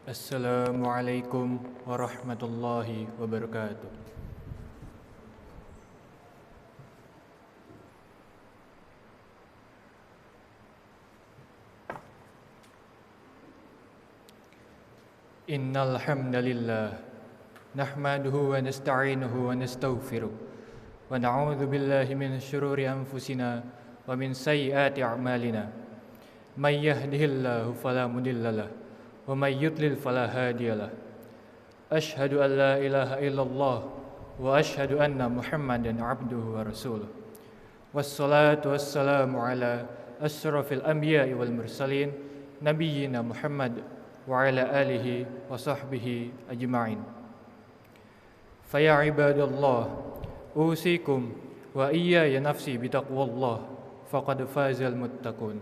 Assalamualaikum warahmatullahi wabarakatuh. Innal hamdalillah nahmaduhu wa nasta'inuhu wa nastaghfiruh wa na'udzu billahi min shururi anfusina wa min sayyiati a'malina. May yahdihillahu fala mudhillalah wa may yudlil fala hadiyalah. Ashhadu an la ilaha illallah wa ashhadu anna Muhammadan 'abduhu wa rasuluh. Wassalatu wassalamu ala asyrafil anbiya'i wal mursalin nabiyyina Muhammad wa ala alihi wa sahbihi ajma'in. Faya ibadallah, usikum wa iyaya nafsi bitaqwallah faqad fazal muttaqun.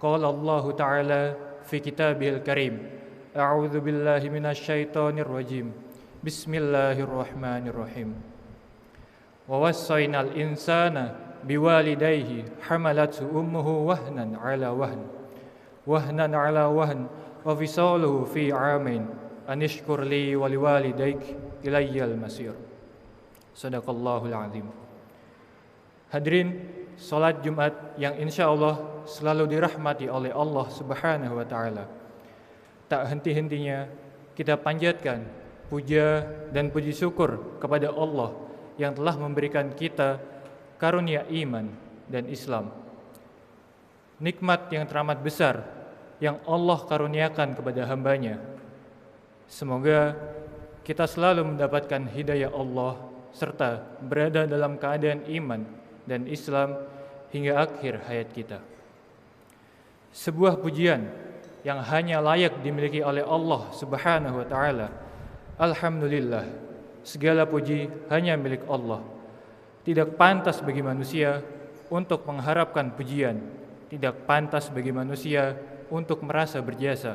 Qala Allah Ta'ala fi kitabihil karim, a'udzu billahi minasy syaithanir rajim. Bismillahirrahmanirrahim. Wa wassaynal insana biwalidayhi hamalathu ummuhu wahnan ala wahn wa fisaluhu fi 'amain anishkur li wa liwalidayk ilayyal masir. Shadaqallahul azim. Hadirin salat Jumat yang insyaallah selalu dirahmati oleh Allah Subhanahu wa taala. Tak henti-hentinya kita panjatkan puja dan puji syukur kepada Allah yang telah memberikan kita karunia iman dan Islam. Nikmat yang teramat besar yang Allah karuniakan kepada hambanya. Semoga kita selalu mendapatkan hidayah Allah serta berada dalam keadaan iman dan Islam hingga akhir hayat kita. Sebuah pujian yang hanya layak dimiliki oleh Allah Subhanahu wa taala. Alhamdulillah, segala puji hanya milik Allah. Tidak pantas bagi manusia untuk mengharapkan pujian, tidak pantas bagi manusia untuk merasa berjasa,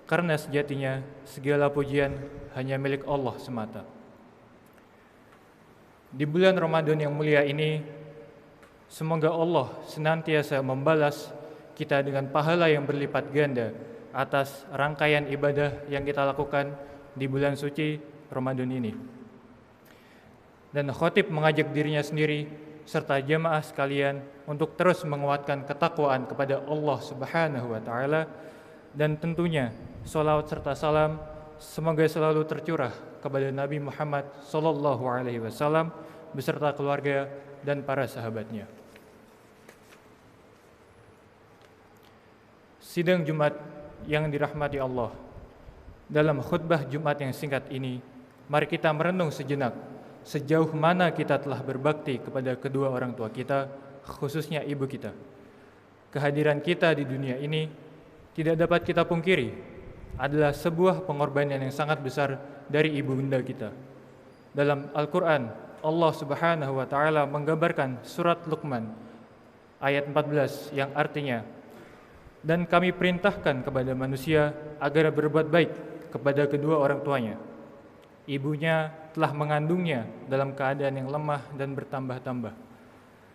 karena sejatinya segala pujian hanya milik Allah semata. Di bulan Ramadan yang mulia ini, semoga Allah senantiasa membalas kita dengan pahala yang berlipat ganda atas rangkaian ibadah yang kita lakukan di bulan suci Ramadan ini. Dan khatib mengajak dirinya sendiri serta jamaah sekalian untuk terus menguatkan ketakwaan kepada Allah Subhanahu wa taala, dan tentunya sholawat serta salam semoga selalu tercurah kepada Nabi Muhammad sallallahu alaihi wasallam beserta keluarga dan para sahabatnya. Sidang Jumat yang dirahmati Allah. Dalam khutbah Jumat yang singkat ini, mari kita merenung sejenak sejauh mana kita telah berbakti kepada kedua orang tua kita, khususnya ibu kita. Kehadiran kita di dunia ini tidak dapat kita pungkiri adalah sebuah pengorbanan yang sangat besar dari ibu bunda kita. Dalam Al-Quran, Allah Subhanahu wa taala menggambarkan surat Luqman ayat 14 yang artinya, dan kami perintahkan kepada manusia agar berbuat baik kepada kedua orang tuanya. Ibunya telah mengandungnya dalam keadaan yang lemah dan bertambah-tambah,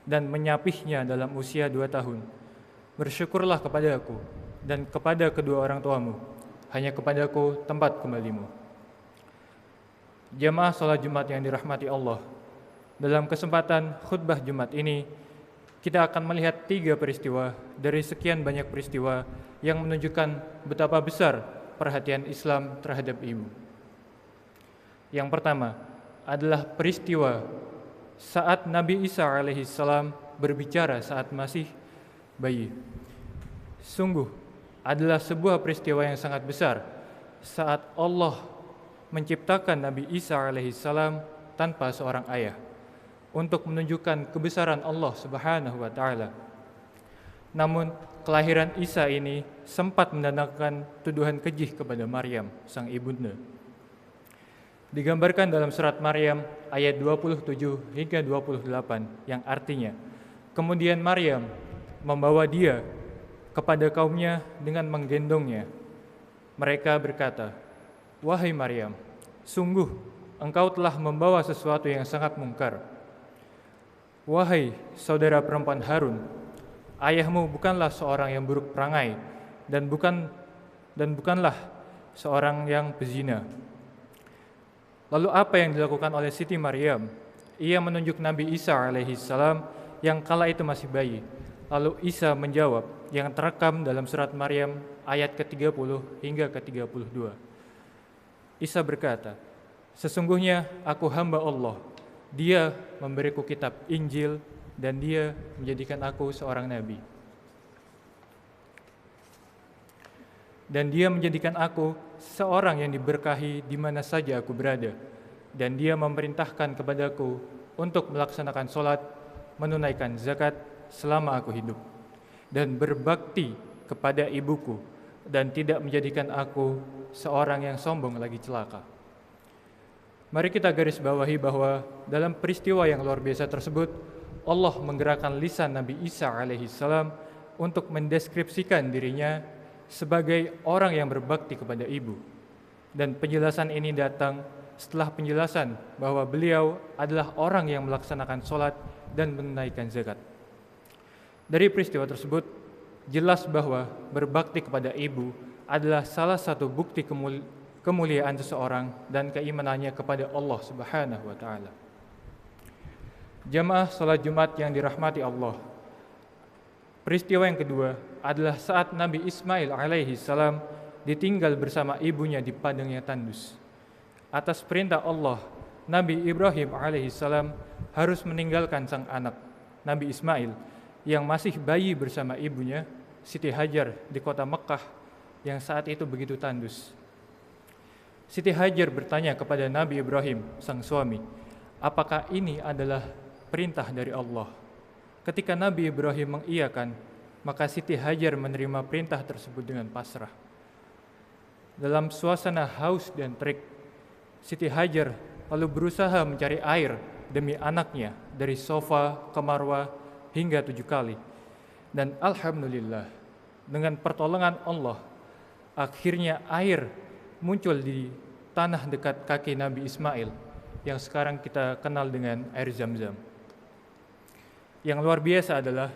dan menyapihnya dalam usia 2 tahun. Bersyukurlah kepada aku dan kepada kedua orang tuamu, hanya kepadaku tempat kembalimu. Jamaah salat Jumat yang dirahmati Allah, dalam kesempatan khutbah Jumat ini, kita akan melihat 3 peristiwa dari sekian banyak peristiwa yang menunjukkan betapa besar perhatian Islam terhadap ibu. Yang pertama adalah peristiwa saat Nabi Isa alaihissalam berbicara saat masih bayi. Sungguh adalah sebuah peristiwa yang sangat besar saat Allah menciptakan Nabi Isa alaihissalam tanpa seorang ayah untuk menunjukkan kebesaran Allah Subhanahu wa taala. Namun kelahiran Isa ini sempat mendatangkan tuduhan keji kepada Maryam, sang ibunda. Digambarkan dalam surat Maryam ayat 27 hingga 28 yang artinya, kemudian Maryam membawa dia kepada kaumnya dengan menggendongnya. Mereka berkata, "Wahai Maryam, sungguh engkau telah membawa sesuatu yang sangat mungkar. Wahai saudara perempuan Harun, ayahmu bukanlah seorang yang buruk perangai dan bukanlah seorang yang pezina. Lalu apa yang dilakukan oleh Siti Maryam? Ia menunjuk Nabi Isa alaihissalam yang kala itu masih bayi. Lalu Isa menjawab yang terekam dalam surat Maryam ayat ke-30 hingga ke-32. Isa berkata, "Sesungguhnya aku hamba Allah. Dia memberiku kitab Injil dan dia menjadikan aku seorang nabi. Dan dia menjadikan aku seorang yang diberkahi di mana saja aku berada. Dan dia memerintahkan kepadaku untuk melaksanakan sholat, menunaikan zakat selama aku hidup, dan berbakti kepada ibuku, dan tidak menjadikan aku seorang yang sombong lagi celaka." Mari kita garis bawahi bahwa dalam peristiwa yang luar biasa tersebut, Allah menggerakkan lisan Nabi Isa alaihissalam untuk mendeskripsikan dirinya sebagai orang yang berbakti kepada ibu. Dan penjelasan ini datang setelah penjelasan bahwa beliau adalah orang yang melaksanakan sholat dan menunaikan zakat. Dari peristiwa tersebut, jelas bahwa berbakti kepada ibu adalah salah satu bukti kemuliaan seseorang dan keimanannya kepada Allah Subhanahu wa taala. Jamaah salat Jumat yang dirahmati Allah. Peristiwa yang kedua adalah saat Nabi Ismail alaihi salam ditinggal bersama ibunya di padangnya tandus. Atas perintah Allah, Nabi Ibrahim alaihi salam harus meninggalkan sang anak, Nabi Ismail, yang masih bayi bersama ibunya, Siti Hajar, di kota Mekkah yang saat itu begitu tandus. Siti Hajar bertanya kepada Nabi Ibrahim, sang suami, apakah ini adalah perintah dari Allah? Ketika Nabi Ibrahim mengiyakan, maka Siti Hajar menerima perintah tersebut dengan pasrah. Dalam suasana haus dan terik, Siti Hajar lalu berusaha mencari air demi anaknya dari sofa ke Marwah hingga 7 kali. Dan alhamdulillah, dengan pertolongan Allah, akhirnya air muncul di tanah dekat kaki Nabi Ismail yang sekarang kita kenal dengan air Zam-Zam. Yang luar biasa adalah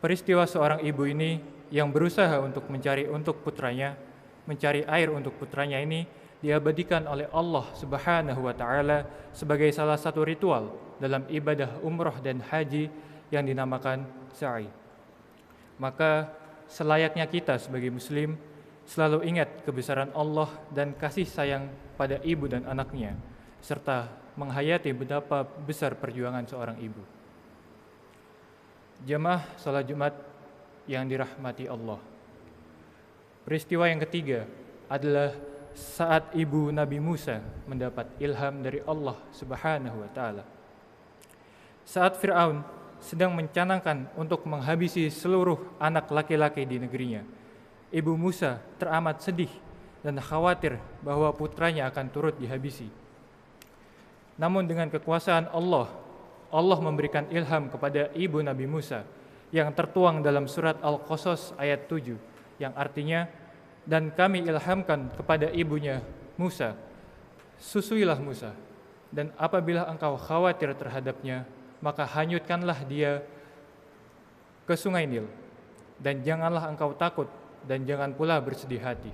peristiwa seorang ibu ini yang berusaha untuk mencari air untuk putranya ini diabadikan oleh Allah Subhanahu wa taala sebagai salah satu ritual dalam ibadah umrah dan haji yang dinamakan sa'i. Maka selayaknya kita sebagai muslim selalu ingat kebesaran Allah dan kasih sayang pada ibu dan anaknya, serta menghayati betapa besar perjuangan seorang ibu. Jamaah salat Jumat yang dirahmati Allah. Peristiwa yang ketiga adalah saat ibu Nabi Musa mendapat ilham dari Allah Subhanahu wa taala. Saat Fir'aun sedang mencanangkan untuk menghabisi seluruh anak laki-laki di negerinya, ibu Musa teramat sedih dan khawatir bahwa putranya akan turut dihabisi. Namun dengan kekuasaan Allah memberikan ilham kepada ibu Nabi Musa yang tertuang dalam surat Al-Qasas ayat 7 yang artinya, dan kami ilhamkan kepada ibunya Musa, susuilah Musa, dan apabila engkau khawatir terhadapnya, maka hanyutkanlah dia ke sungai Nil, dan janganlah engkau takut dan jangan pula bersedih hati.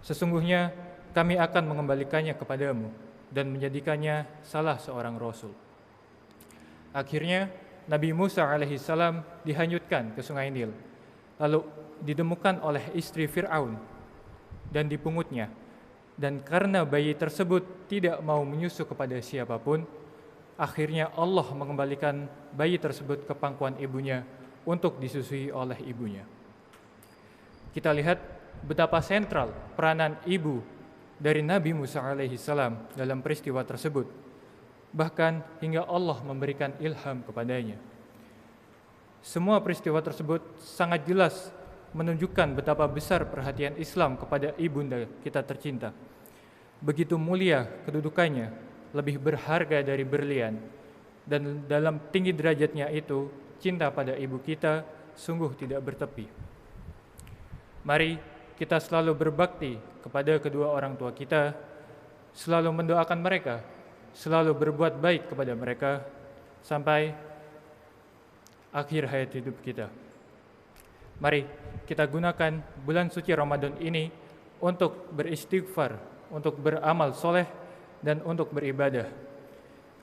Sesungguhnya kami akan mengembalikannya kepadamu dan menjadikannya salah seorang rasul. Akhirnya Nabi Musa alaihissalam dihanyutkan ke sungai Nil, lalu ditemukan oleh istri Fir'aun dan dipungutnya. Dan karena bayi tersebut tidak mau menyusu kepada siapapun, akhirnya Allah mengembalikan bayi tersebut ke pangkuan ibunya untuk disusui oleh ibunya. Kita lihat betapa sentral peranan ibu dari Nabi Musa alaihissalam dalam peristiwa tersebut. Bahkan hingga Allah memberikan ilham kepadanya. Semua peristiwa tersebut sangat jelas menunjukkan betapa besar perhatian Islam kepada ibunda kita tercinta. Begitu mulia kedudukannya, lebih berharga dari berlian, dan dalam tinggi derajatnya itu, cinta pada ibu kita sungguh tidak bertepi. Mari kita selalu berbakti kepada kedua orang tua kita, selalu mendoakan mereka, selalu berbuat baik kepada mereka sampai akhir hayat hidup kita. Mari kita gunakan bulan suci Ramadan ini untuk beristighfar, untuk beramal soleh, dan untuk beribadah.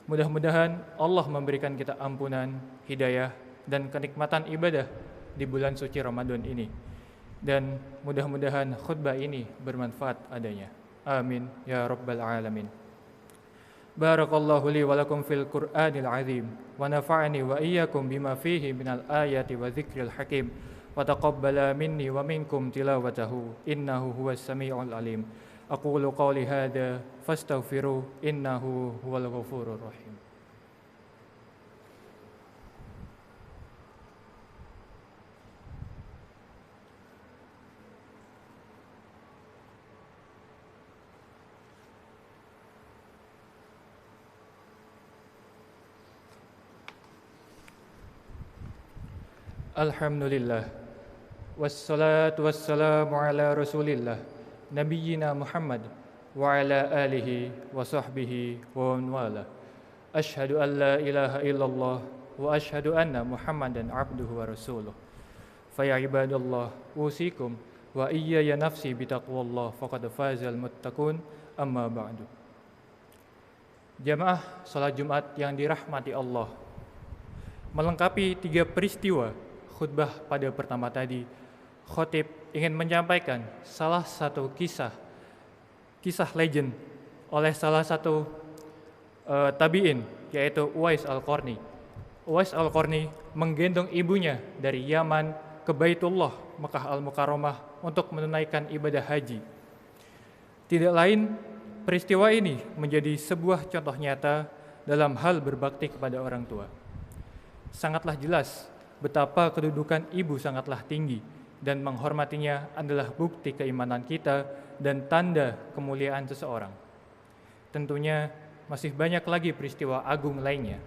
Mudah-mudahan Allah memberikan kita ampunan, hidayah, dan kenikmatan ibadah di bulan suci Ramadan ini. Dan mudah-mudahan khutbah ini bermanfaat adanya. Amin ya rabbal alamin. Barakallahu li wa lakum fil Qur'anil azim wa nafa'ani wa iyyakum bima fihi minal ayati wa dzikril hakim wa taqabbala minni wa minkum tilawatahu innahu huwas samiul alim. Aqulu qawli hadza fastaghfiru innahu huwal ghafurur rahim. Alhamdulillah, wassalatu wassalamu ala rasulillah, nabiyyina Muhammad wa ala alihi wa sahbihi wa man wala. Ashhadu an la ilaha illallah wa ashhadu anna Muhammadan abduhu wa rasuluh. Faya ibadallah, usikum wa iyaya nafsi bitaqwallah faqad fazal muttaqun, amma ba'du. Jamaah salat Jumat yang dirahmati Allah, melengkapi 3 peristiwa khutbah pada pertama tadi, khotib ingin menyampaikan salah satu kisah legend oleh salah satu tabi'in, yaitu Uwais Al-Qarni. Uwais Al-Qarni menggendong ibunya dari Yaman ke Baitullah, Mekah Al-Mukarramah, untuk menunaikan ibadah haji. Tidak lain, peristiwa ini menjadi sebuah contoh nyata dalam hal berbakti kepada orang tua. Sangatlah jelas betapa kedudukan ibu sangatlah tinggi, dan menghormatinya adalah bukti keimanan kita dan tanda kemuliaan seseorang. Tentunya masih banyak lagi peristiwa agung lainnya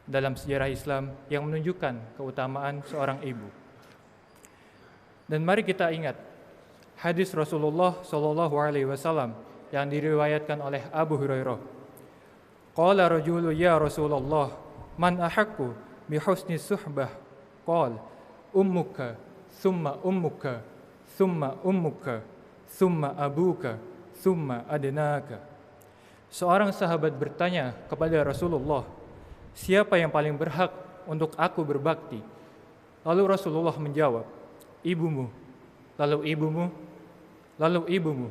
dalam sejarah Islam yang menunjukkan keutamaan seorang ibu. Dan mari kita ingat hadis Rasulullah SAW yang diriwayatkan oleh Abu Hurairah. Qala rajulu ya Rasulullah, man ahaqqu bi husni suhbah? Qal ummuka thumma ummuka thumma ummuka thumma abuka thumma adnaka. Seorang sahabat bertanya kepada Rasulullah, siapa yang paling berhak untuk aku berbakti? Lalu Rasulullah menjawab, ibumu, lalu ibumu, lalu ibumu,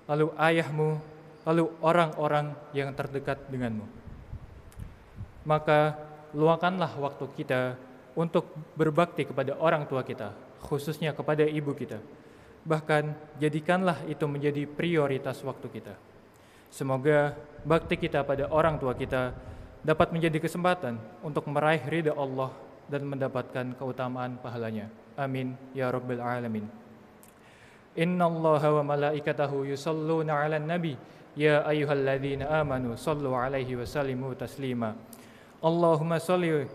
lalu ayahmu, lalu orang-orang yang terdekat denganmu. Maka luangkanlah waktu kita untuk berbakti kepada orang tua kita, khususnya kepada ibu kita. Bahkan jadikanlah itu menjadi prioritas waktu kita. Semoga bakti kita pada orang tua kita dapat menjadi kesempatan untuk meraih ridha Allah dan mendapatkan keutamaan pahalanya. Amin ya rabbal alamin. Innallaha wa malaikatahu yusalluna 'alan nabi ya ayyuhalladzina amanu sallu 'alaihi wa sallimu taslima. Allahumma shalli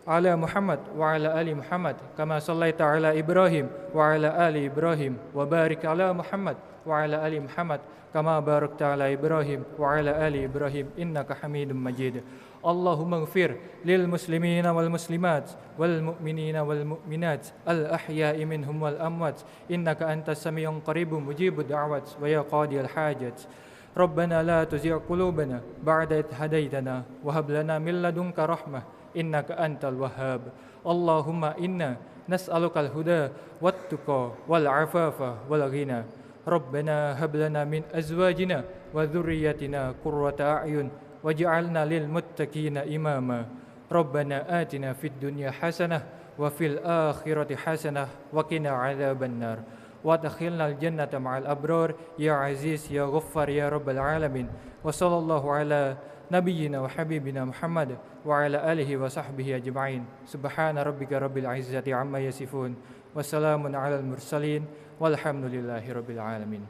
ala Muhammad wa ala ali Muhammad kama sallaita ala Ibrahim wa ala ali Ibrahim wa barik ala Muhammad wa ala ali Muhammad kama barakta ala Ibrahim wa ala ali Ibrahim innaka Hamidum Majid. Allahumma ighfir lil muslimina wal muslimat wal mu'minina wal mu'minat al ahya'i minhum wal amwat innaka antas samiun qaribun mujibud da'wat wa ya qadiyal hajat. Rabbana la tuzigh qulubana ba'da idh hadaytana wa hab lana min ladunka rahmah innaka antal wahhab. Allahumma inna nas'alukal huda wat tuqa wal afafa wal ghina. Rabbana hab lana min azwajina wa dhurriyyatina qurrata a'yun waj'alna lil muttaqina imama. Rabbana atina fid dunya hasanah wa fil akhirati hasanah wa qina adzaban nar. Wa adkhilnal jannata ma'al abrar ya aziz ya ghaffar ya rabbal alamin. Wa sallallahu ala nabiyyina wa habibina Muhammad wa ala alihi wa sahbihi ajma'in. Subhana rabbika rabbil izzati amma yasifun wa salamun alal mursalin walhamdulillahi rabbil alamin.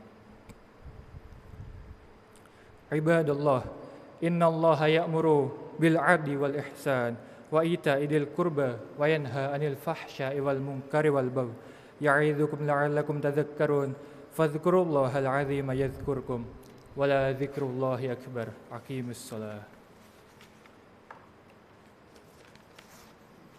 Ibadallah, innallaha ya'muru bil 'adli wal ihsan wa ita'i dzil qurba wa yanha 'anil fahsya'i wal munkari wal baghi ya'idzukum la'allakum tadhakkarun. Fadhkurullahal 'azima yadhkurkum wa la dzikrullahi akbar. Aqimus shalah.